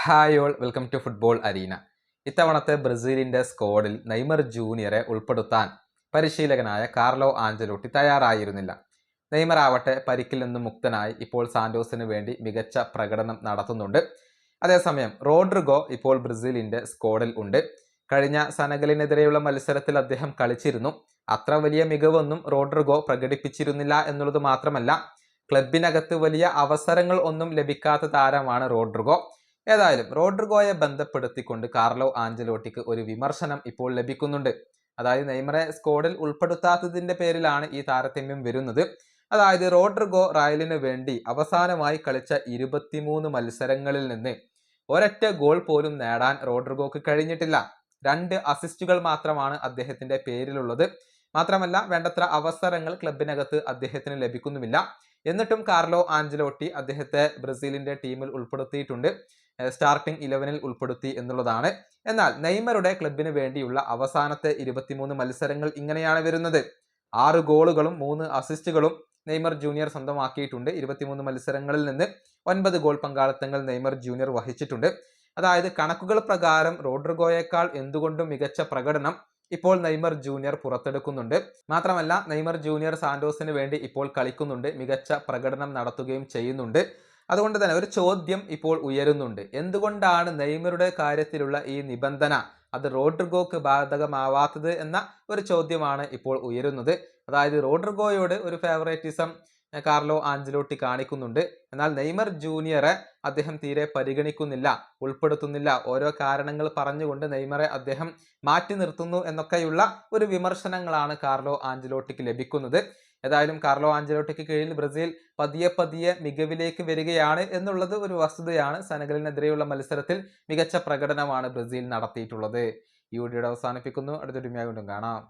Hi all, welcome to football arena. ഇത്തവണത്തെ ബ്രസീലിന്റെ സ്ക്വാഡിൽ Neymar ജൂനിയറെ ഉൾപ്പെടുത്താൻ പരിശീലകനായ കാർലോ ആഞ്ചലോട്ടി തയ്യാറായിരുന്നില്ല. നെയ്മർ ആവട്ടെ പരിക്കിൽ നിന്നും മുക്തനായി ഇപ്പോൾ സാന്റോസിന് വേണ്ടി മികച്ച പ്രകടനം നടത്തുന്നുണ്ട്. അതേസമയം റോഡ്രിഗോ ഇപ്പോൾ ബ്രസീലിന്റെ സ്ക്വാഡിൽ ഉണ്ട്. കഴിഞ്ഞ സെനഗലിനെതിരെയുള്ള മത്സരത്തിൽ അദ്ദേഹം കളിച്ചിരുന്നു. അത്ര വലിയ മികവൊന്നും റോഡ്രിഗോ പ്രകടിപ്പിച്ചിരുന്നില്ല എന്നുള്ളത് മാത്രമല്ല, ക്ലബിനകത്ത് വലിയ അവസരങ്ങൾ ഒന്നും ലഭിക്കാത്ത താരമാണ് റോഡ്രിഗോ. ഏതായാലും റോഡ്രിഗോയെ ബന്ധപ്പെടുത്തിക്കൊണ്ട് കാർലോ ആഞ്ചലോട്ടിക്ക് ഒരു വിമർശനം ഇപ്പോൾ ലഭിക്കുന്നുണ്ട്. അതായത് നെയ്മറെ സ്ക്വാഡിൽ ഉൾപ്പെടുത്താത്തതിന്റെ പേരിലാണ് ഈ താരതമ്യം വരുന്നത്. അതായത് റോഡ്രിഗോ റയലിന് വേണ്ടി അവസാനമായി കളിച്ച 23 മത്സരങ്ങളിൽ നിന്ന് ഒരൊറ്റ ഗോൾ പോലും നേടാൻ റോഡ്രിഗോക്ക് കഴിഞ്ഞിട്ടില്ല. 2 അസിസ്റ്റുകൾ മാത്രമാണ് അദ്ദേഹത്തിന്റെ പേരിലുള്ളത്. മാത്രമല്ല, വേണ്ടത്ര അവസരങ്ങൾ ക്ലബിനകത്ത് അദ്ദേഹത്തിന് ലഭിക്കുന്നുമില്ല. എന്നിട്ടും കാർലോ ആഞ്ചലോട്ടി അദ്ദേഹത്തെ ബ്രസീലിന്റെ ടീമിൽ ഉൾപ്പെടുത്തിയിട്ടുണ്ട്. സ്റ്റാർട്ടിംഗ് 11-ൽ ഉൾപ്പെടുത്തി എന്നുള്ളതാണ്. എന്നാൽ നെയ്മറുടെ ക്ലബിന് വേണ്ടിയുള്ള അവസാനത്തെ 23 മത്സരങ്ങൾ ഇങ്ങനെയാണ് വരുന്നത്. 6 ഗോളുകളും 3 അസിസ്റ്റുകളും നെയ്മർ ജൂനിയർ സ്വന്തമാക്കിയിട്ടുണ്ട്. 23 മത്സരങ്ങളിൽ നിന്ന് 9 ഗോൾ പങ്കാളിത്തങ്ങൾ നെയ്മർ ജൂനിയർ വഹിച്ചിട്ടുണ്ട്. അതായത് കണക്കുകൾ പ്രകാരം റോഡ്രിഗോയേക്കാൾ എന്തുകൊണ്ടും മികച്ച പ്രകടനം ഇപ്പോൾ നെയ്മർ ജൂനിയർ പുറത്തെടുക്കുന്നുണ്ട്. മാത്രമല്ല, നെയ്മർ ജൂനിയർ സാന്റോസിന് വേണ്ടി ഇപ്പോൾ കളിക്കുന്നുണ്ട്, മികച്ച പ്രകടനം നടത്തുകയും ചെയ്യുന്നുണ്ട്. അതുകൊണ്ട് തന്നെ ഒരു ചോദ്യം ഇപ്പോൾ ഉയരുന്നുണ്ട്. എന്തുകൊണ്ടാണ് നെയ്മറുടെ കാര്യത്തിലുള്ള ഈ നിബന്ധന അത് റോഡ്രിഗോക്ക് ബാധകമാവാത്തത് എന്ന ഒരു ചോദ്യമാണ് ഇപ്പോൾ ഉയരുന്നത്. അതായത് റോഡ്രിഗോയോട് ഒരു ഫേവറേറ്റിസം കാർലോ ആഞ്ചലോട്ടി കാണിക്കുന്നുണ്ട്. എന്നാൽ നെയ്മർ ജൂനിയറെ അദ്ദേഹം തീരെ പരിഗണിക്കുന്നില്ല, ഉൾപ്പെടുത്തുന്നില്ല. ഓരോ കാരണങ്ങൾ പറഞ്ഞുകൊണ്ട് നെയ്മറെ അദ്ദേഹം മാറ്റി നിർത്തുന്നു എന്നൊക്കെയുള്ള ഒരു വിമർശനങ്ങളാണ് കാർലോ ആഞ്ചലോട്ടിക്ക് ലഭിക്കുന്നത്. ഏതായാലും കാർലോ ആഞ്ചലോട്ടിക്ക് കീഴിൽ ബ്രസീൽ പതിയെ മികവിലേക്ക് വരികയാണ് എന്നുള്ളത് ഒരു വസ്തുതയാണ്. സെനഗലിനെതിരെയുള്ള മത്സരത്തിൽ മികച്ച പ്രകടനമാണ് ബ്രസീൽ നടത്തിയിട്ടുള്ളത്. ഈ വീഡിയോ അവസാനിപ്പിക്കുന്നു. അടുത്തൊരു വീഡിയോയിൽ വീണ്ടും കാണാം.